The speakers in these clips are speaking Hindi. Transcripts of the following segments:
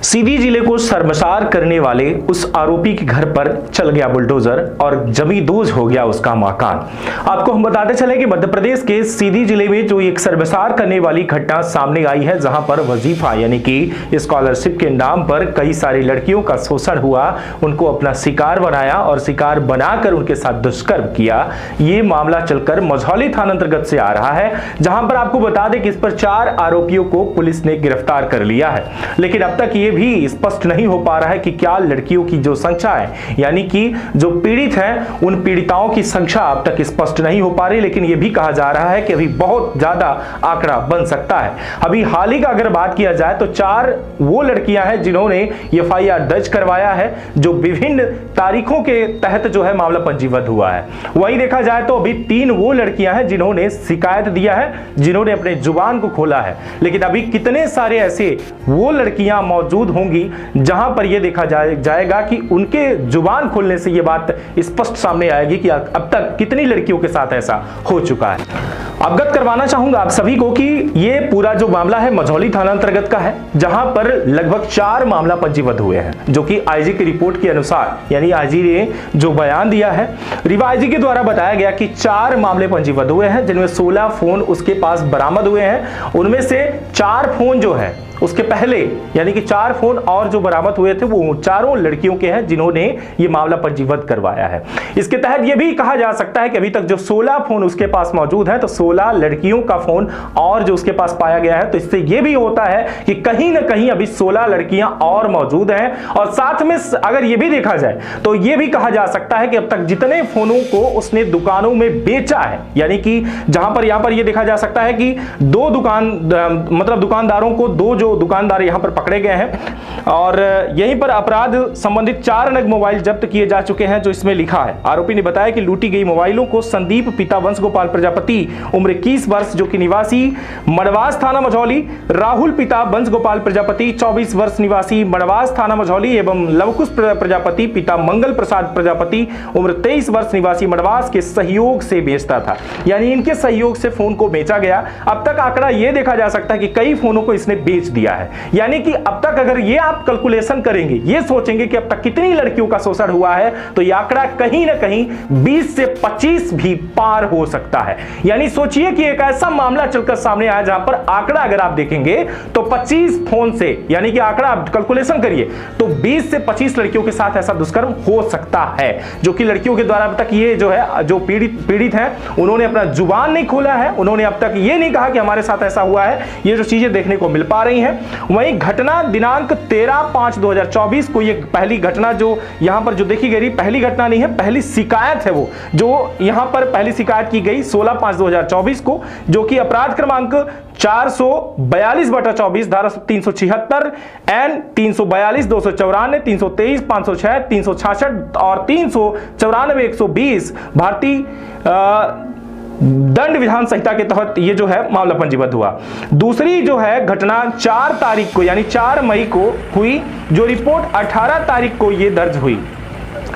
सीधी जिले को शर्मसार करने वाले उस आरोपी के घर पर चल गया बुलडोजर और जमींदोज हो गया उसका मकान। आपको हम बताते चले कि मध्य प्रदेश के सीधी जिले में जो एक शर्मसार करने वाली घटना सामने आई है, जहां पर वजीफा यानी कि स्कॉलरशिप के नाम पर कई सारी लड़कियों का शोषण हुआ, उनको अपना शिकार बनाया और शिकार बनाकर उनके साथ दुष्कर्म किया। ये मामला चलकर मझौली थाना अंतर्गत से आ रहा है, जहां पर आपको बता दें कि इस पर 4 आरोपियों को पुलिस ने गिरफ्तार कर लिया है। लेकिन अब तक ये भी स्पष्ट नहीं हो पा रहा है कि क्या लड़कियों की जो संख्या है, यानी कि जो पीड़ित हैं, उन पीड़िताओं की संख्या अब तक स्पष्ट नहीं हो पा रही। लेकिन यह भी कहा जा रहा है कि अभी बहुत ज्यादा आंकड़ा बन सकता है। अभी हाल ही का अगर बात किया जाए तो 4 वो लड़कियां हैं जिन्होंने एफआईआर दर्ज करवाया है, जो विभिन्न तारीखों के तहत जो है मामला पंजीबद्ध हुआ है। वहीं देखा जाए तो अभी 3 वो लड़कियां हैं जिन्होंने शिकायत दिया है, जिन्होंने अपने जुबान को खोला है। लेकिन अभी कितने सारे ऐसे वो लड़कियां मौजूद होंगी जहां पर यह देखा जाएगा कि उनके जुबान खोलने से यह बात स्पष्ट सामने आएगी कि अब तक कितनी लड़कियों के साथ ऐसा हो चुका है। अवगत करवाना चाहूंगा आप सभी को कि यह पूरा जो मामला है मझौली थाना अंतर्गत का है, जहां पर लगभग 4 मामला पंजीबद्ध हुए हैं, जो कि आईजी की रिपोर्ट के अनुसार, यानी आईजी ने जो बयान दिया है, रीवा आईजी के द्वारा बताया गया कि 4 मामले पंजीबद्ध हुए हैं, जिनमें 16 फोन उसके पास बरामद हुए हैं। उनमें से 4 फोन जो है उसके पहले, यानी कि 4 फोन और जो बरामद हुए थे वो चारों लड़कियों के हैं जिन्होंने ये मामला पंजीबद्ध करवाया है। इसके तहत ये भी कहा जा सकता है कि अभी तक जो 16 फोन उसके पास मौजूद है, तो 16 लड़कियों का फोन और जो उसके पास पाया गया है, तो इससे ये भी होता है कि कहीं ना कहीं अभी 16 लड़कियां और मौजूद हैं। और साथ में अगर ये भी देखा जाए तो ये भी कहा जा सकता है कि अब तक जितने फोनों को उसने दुकानों में बेचा है, यानी कि जहां पर यहां पर ये देखा जा सकता है कि 2 दुकानदारों को 2 दुकानदार यहां पर पकड़े गए हैं और यहीं पर अपराध संबंधित 4 नग मोबाइल जब्त किए जा चुके हैं। जो इसमें लिखा है, आरोपी ने बताया कि लूटी गई मोबाइलों को संदीप पिता वंश गोपाल प्रजापति उम्र 21 वर्ष, जो कि निवासी मड़वास थाना मझौली, राहुल पिता वंश गोपाल प्रजापति 24 वर्ष निवासी मड़वास थाना मझौली, एवं लवकुश प्रजापति पिता मंगल प्रसाद प्रजापति उम्र 23 वर्ष निवासी मड़वास के सहयोग से बेचता था। यानी इनके सहयोग से फोन को बेचा गया। अब तक आंकड़ा यह देखा जा सकता है कि कई फोनों को इसने बेच दिया है। यानी कि अब तक अगर ये आप कैलकुलेशन करेंगे, ये सोचेंगे कि अब तक कितनी लड़कियों का शोषण हुआ है, तो यह आंकड़ा कहीं ना कहीं 20 से 25 भी पार हो सकता है। यानी सोचिए कि एक ऐसा मामला चलकर सामने आया जहां पर आंकड़ा अगर आप देखेंगे तो 25 फोन से, यानी कि आंकड़ा आप कैलकुलेशन करिए तो 20 से 25 लड़कियों के साथ ऐसा दुष्कर्म हो सकता है, जो कि लड़कियों के द्वारा अब तक ये जो है, जो पीड़ित हैं, उन्होंने अपना जुबान नहीं खोला है, उन्होंने अब तक ये नहीं कहा कि हमारे साथ ऐसा हुआ है। ये जो चीजें देखने को मिल पा रही हैं। वहीं घटना दिनांक 13/5/2024 को, ये पहली घटना जो यहां पर जो देखी गई, पहली घटना नहीं है, पहली शिकायत है वो, जो यहां पर पहली शिकायत की गई 16/5/2024 को, जो कि अपराध क्रमांक 442/24 धारा 376 एन 342 294 323 506 366 और 394 120 भारतीय दंड विधान संहिता के तहत ये जो है मामला पंजीबद्ध हुआ। दूसरी जो है घटना 4 तारीख को, यानी 4 मई को हुई, जो रिपोर्ट 18 तारीख को ये दर्ज हुई।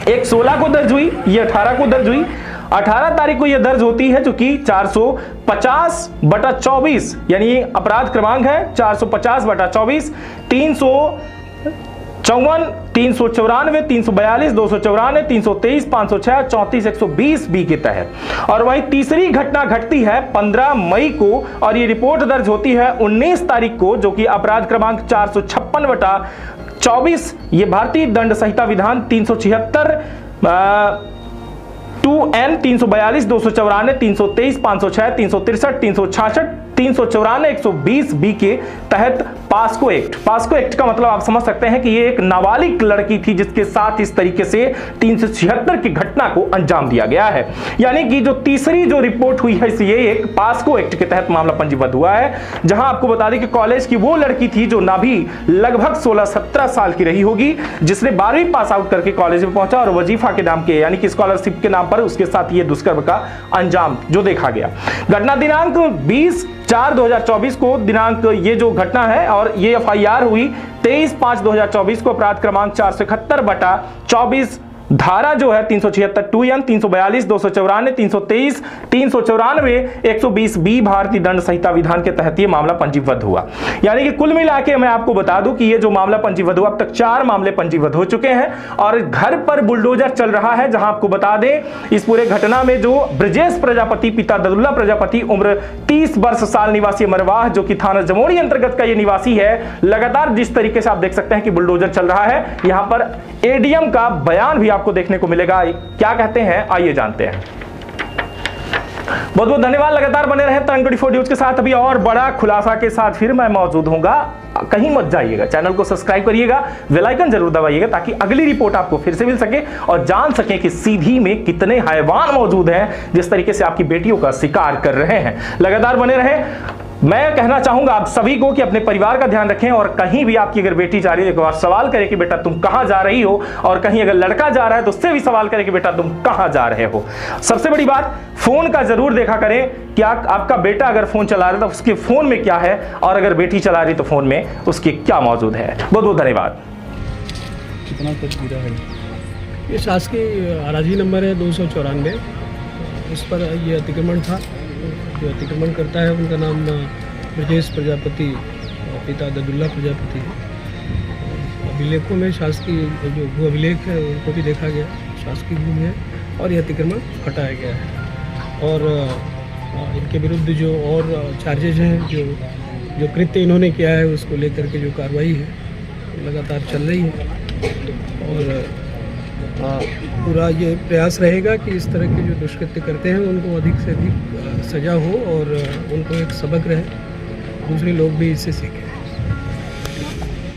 एक 16 को दर्ज हुई, ये 18 को दर्ज हुई। 18 तारीख को यह दर्ज होती है, जो कि 450/24, यानी अपराध क्रमांक है 450/24 354 394 342 294 323 506 34 120 बी के तहत। और वहीं तीसरी घटना घटती है 15 मई को और ये रिपोर्ट दर्ज होती है 19 तारीख को, जो कि अपराध क्रमांक 456/24, ये भारतीय दंड संहिता विधान 376 2N 342 294 323 506 363 366 394 120 बी के तहत पास्को एक्ट का मतलब आप समझ सकते हैं कि ये एक नाबालिग लड़की थी जिसके साथ इस तरीके से 376 की घटना को अंजाम दिया गया है। यानी कि जो तीसरी जो रिपोर्ट हुई है, ये एक पास्को एक्ट के तहत मामला पंजीबद्ध हुआ है, जहां आपको बता दें कि कॉलेज की वो लड़की थी जो नाभी लगभग 16-17 साल की रही होगी, जिसने 12वीं पास आउट करके कॉलेज में पहुंचा और वजीफा के नाम के, यानी कि स्कॉलरशिप के नाम पर उसके साथ ये दुष्कर्म का अंजाम जो देखा गया। घटना दिनांक 20/4/2024 को दिनांक ये जो घटना है, और ये एफआईआर हुई 23/5/2024 को, अपराध क्रमांक 471/24 धारा जो है 376 2N 342 294 323 394 120 बी भारतीय दंड संहिता विधान के तहत ये मामला पंजीबद्ध हुआ। यानी कि कुल मिला के मैं आपको बता दूं कि ये जो मामला पंजीबद्ध हुआ, अब तक 4 मामले पंजीबद्ध हो चुके हैं और घर पर बुलडोजर चल रहा है। जहां आपको बता दें इस पूरे घटना में जो ब्रजेश प्रजापति पिता ददुल्ला प्रजापति उम्र 30 वर्ष साल निवासी मरवाह जो कि थाना जमोरी अंतर्गत का ये निवासी है, लगातार जिस तरीके से आप देख सकते हैं कि बुलडोजर चल रहा है, यहां पर एडीएम का बयान भी आपको देखने को मिलेगा। क्या कहते हैं आइए जानते हैं। बहुत बहुत धन्यवाद, लगातार बने रहे तरंग 24 न्यूज के साथ। अभी और बड़ा खुलासा के साथ फिर मैं मौजूद हूंगा, कहीं मत जाइएगा, चैनल को सब्सक्राइब करिएगा, बेल आइकन जरूर दबाइएगा ताकि अगली रिपोर्ट आपको फिर से मिल सके और जान सके कि सीधी में कितने हैवान मौजूद हैं जिस तरीके से आपकी बेटियों का शिकार कर रहे हैं। लगातार बने रहे। मैं कहना चाहूंगा आप सभी को कि अपने परिवार का ध्यान रखें और कहीं भी आपकी अगर बेटी जा रही है एक बार सवाल करें कि बेटा तुम कहां जा रही हो, और कहीं अगर लड़का जा रहा है तो उससे भी सवाल करें कि बेटा तुम कहां जा रहे हो। सबसे बड़ी बात, फोन का जरूर देखा करें कि आपका बेटा अगर फोन चला रहा है तो उसके फोन में क्या है और अगर बेटी चला रही तो फोन में उसकी क्या मौजूद है। बहुत बहुत धन्यवाद। कितना कुछ गिरा है? ये शासकीय अराजी नंबर है 294, इस पर ये अतिक्रमण था। जो अतिक्रमण करता है उनका नाम ब्रजेश प्रजापति पिता ददुल्ला प्रजापति है। अभिलेखों में शासकीय जो भू अभिलेख है उनको भी देखा गया, शासकीय भूमि है और यह अतिक्रमण हटाया गया है। और इनके विरुद्ध जो और चार्जेज हैं, जो कृत्य इन्होंने किया है उसको लेकर के जो कार्रवाई है लगातार चल रही है। और पूरा ये प्रयास रहेगा कि इस तरह के जो दुष्कृत्य करते हैं उनको अधिक से अधिक सजा हो और उनको एक सबक रहे, दूसरे लोग भी इससे सीखें।